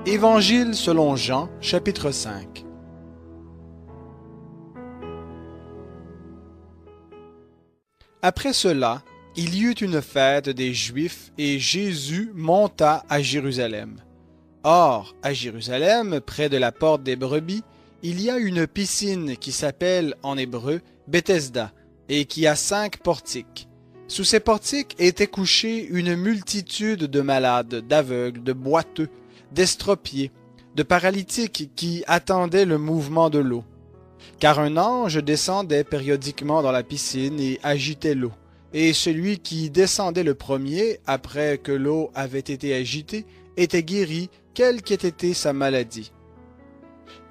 Évangile selon Jean, chapitre 5. Après cela, il y eut une fête des Juifs et Jésus monta à Jérusalem. Or, à Jérusalem, près de la porte des brebis, il y a une piscine qui s'appelle en hébreu Bethesda et qui a 5 portiques. Sous ces portiques était couchée une multitude de malades, d'aveugles, de boiteux, d'estropiés, de paralytiques qui attendaient le mouvement de l'eau. Car un ange descendait périodiquement dans la piscine et agitait l'eau. Et celui qui descendait le premier, après que l'eau avait été agitée, était guéri, quelle qu'ait été sa maladie.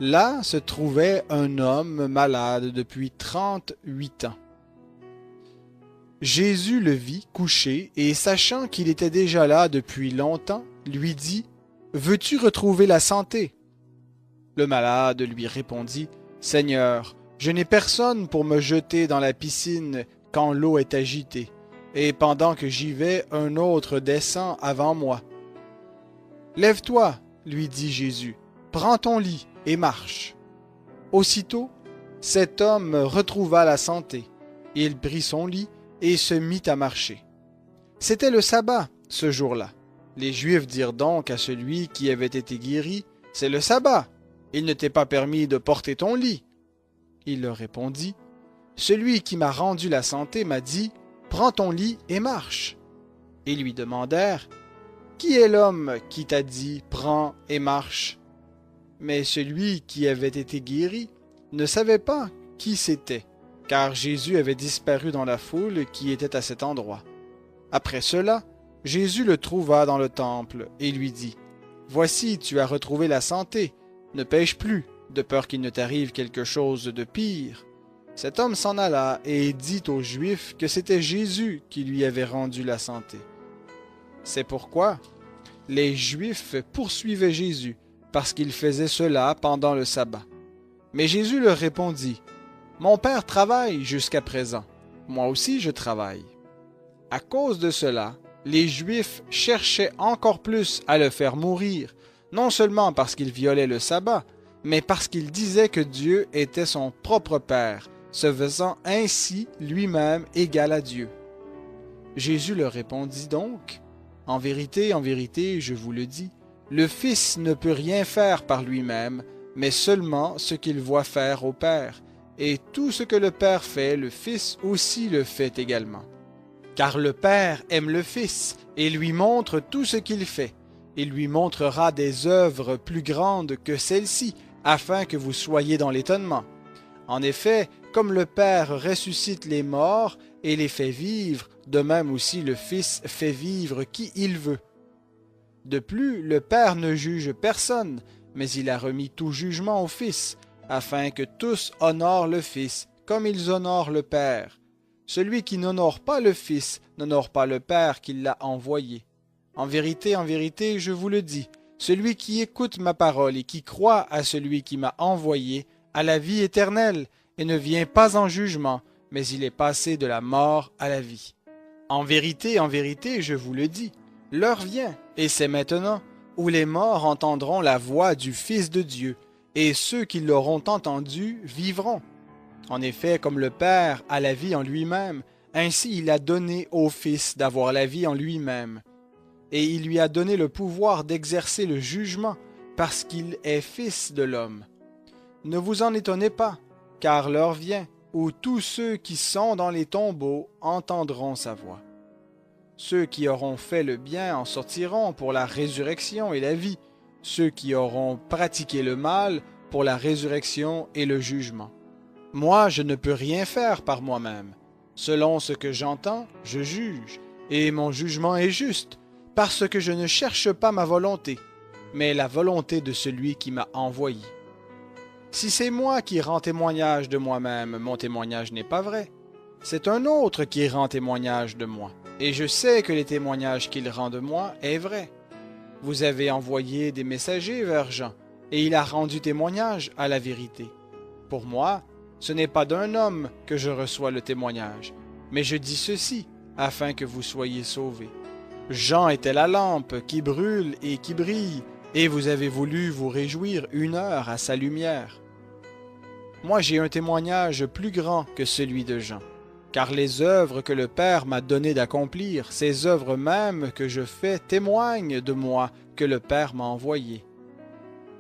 Là se trouvait un homme malade depuis 38 ans. Jésus le vit couché et sachant qu'il était déjà là depuis longtemps, lui dit « Veux-tu retrouver la santé ?» Le malade lui répondit « Seigneur, je n'ai personne pour me jeter dans la piscine quand l'eau est agitée, et pendant que j'y vais, un autre descend avant moi. »« Lève-toi, lui dit Jésus, prends ton lit et marche. » Aussitôt, cet homme retrouva la santé. Il prit son lit et se mit à marcher. C'était le sabbat, ce jour-là. Les Juifs dirent donc à celui qui avait été guéri, « C'est le sabbat, il ne t'est pas permis de porter ton lit. » Il leur répondit, « Celui qui m'a rendu la santé m'a dit, « Prends ton lit et marche. » Ils lui demandèrent, « Qui est l'homme qui t'a dit, « Prends et marche » ?» Mais celui qui avait été guéri ne savait pas qui c'était, car Jésus avait disparu dans la foule qui était à cet endroit. Après cela, Jésus le trouva dans le temple et lui dit, « Voici, tu as retrouvé la santé, ne pêche plus, de peur qu'il ne t'arrive quelque chose de pire. » Cet homme s'en alla et dit aux Juifs que c'était Jésus qui lui avait rendu la santé. C'est pourquoi les Juifs poursuivaient Jésus, parce qu'il faisait cela pendant le sabbat. Mais Jésus leur répondit, « Mon Père travaille jusqu'à présent, moi aussi je travaille. » À cause de cela, les Juifs cherchaient encore plus à le faire mourir, non seulement parce qu'il violait le sabbat, mais parce qu'il disait que Dieu était son propre Père, se faisant ainsi lui-même égal à Dieu. Jésus leur répondit donc, « en vérité, je vous le dis, le Fils ne peut rien faire par lui-même, mais seulement ce qu'il voit faire au Père, et tout ce que le Père fait, le Fils aussi le fait également. Car le Père aime le Fils et lui montre tout ce qu'il fait. Il lui montrera des œuvres plus grandes que celles-ci, afin que vous soyez dans l'étonnement. En effet, comme le Père ressuscite les morts et les fait vivre, de même aussi le Fils fait vivre qui il veut. De plus, le Père ne juge personne, mais il a remis tout jugement au Fils, afin que tous honorent le Fils, comme ils honorent le Père. Celui qui n'honore pas le Fils n'honore pas le Père qui l'a envoyé. En vérité, je vous le dis, celui qui écoute ma parole et qui croit à celui qui m'a envoyé a la vie éternelle et ne vient pas en jugement, mais il est passé de la mort à la vie. En vérité, je vous le dis, l'heure vient, et c'est maintenant, où les morts entendront la voix du Fils de Dieu, et ceux qui l'auront entendu vivront. En effet, comme le Père a la vie en lui-même, ainsi il a donné au Fils d'avoir la vie en lui-même. Et il lui a donné le pouvoir d'exercer le jugement, parce qu'il est Fils de l'homme. Ne vous en étonnez pas, car l'heure vient où tous ceux qui sont dans les tombeaux entendront sa voix. Ceux qui auront fait le bien en sortiront pour la résurrection et la vie, ceux qui auront pratiqué le mal pour la résurrection et le jugement. Moi, je ne peux rien faire par moi-même. Selon ce que j'entends, je juge, et mon jugement est juste, parce que je ne cherche pas ma volonté, mais la volonté de celui qui m'a envoyé. Si c'est moi qui rends témoignage de moi-même, mon témoignage n'est pas vrai. C'est un autre qui rend témoignage de moi, et je sais que les témoignages qu'il rend de moi est vrai. Vous avez envoyé des messagers vers Jean, et il a rendu témoignage à la vérité. Pour moi, ce n'est pas d'un homme que je reçois le témoignage, mais je dis ceci, afin que vous soyez sauvés. Jean était la lampe qui brûle et qui brille, et vous avez voulu vous réjouir 1 heure à sa lumière. Moi j'ai un témoignage plus grand que celui de Jean, car les œuvres que le Père m'a donné d'accomplir, ces œuvres mêmes que je fais témoignent de moi que le Père m'a envoyé.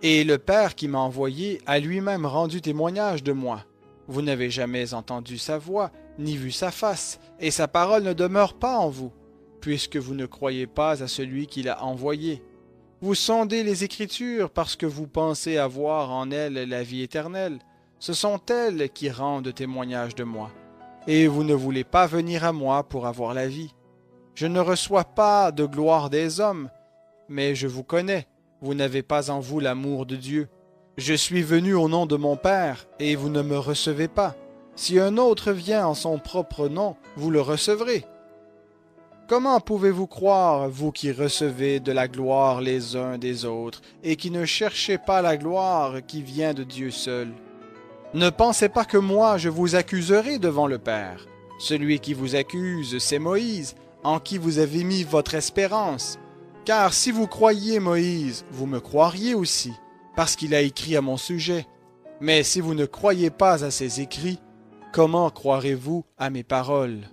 Et le Père qui m'a envoyé a lui-même rendu témoignage de moi. Vous n'avez jamais entendu sa voix, ni vu sa face, et sa parole ne demeure pas en vous, puisque vous ne croyez pas à celui qui l'a envoyé. Vous sondez les Écritures parce que vous pensez avoir en elles la vie éternelle. Ce sont elles qui rendent témoignage de moi. Et vous ne voulez pas venir à moi pour avoir la vie. Je ne reçois pas de gloire des hommes, mais je vous connais. Vous n'avez pas en vous l'amour de Dieu. Je suis venu au nom de mon Père, et vous ne me recevez pas. Si un autre vient en son propre nom, vous le recevrez. Comment pouvez-vous croire, vous qui recevez de la gloire les uns des autres, et qui ne cherchez pas la gloire qui vient de Dieu seul? Ne pensez pas que moi je vous accuserai devant le Père. Celui qui vous accuse, c'est Moïse, en qui vous avez mis votre espérance. Car si vous croyiez Moïse, vous me croiriez aussi, parce qu'il a écrit à mon sujet. Mais si vous ne croyez pas à ses écrits, comment croirez-vous à mes paroles ?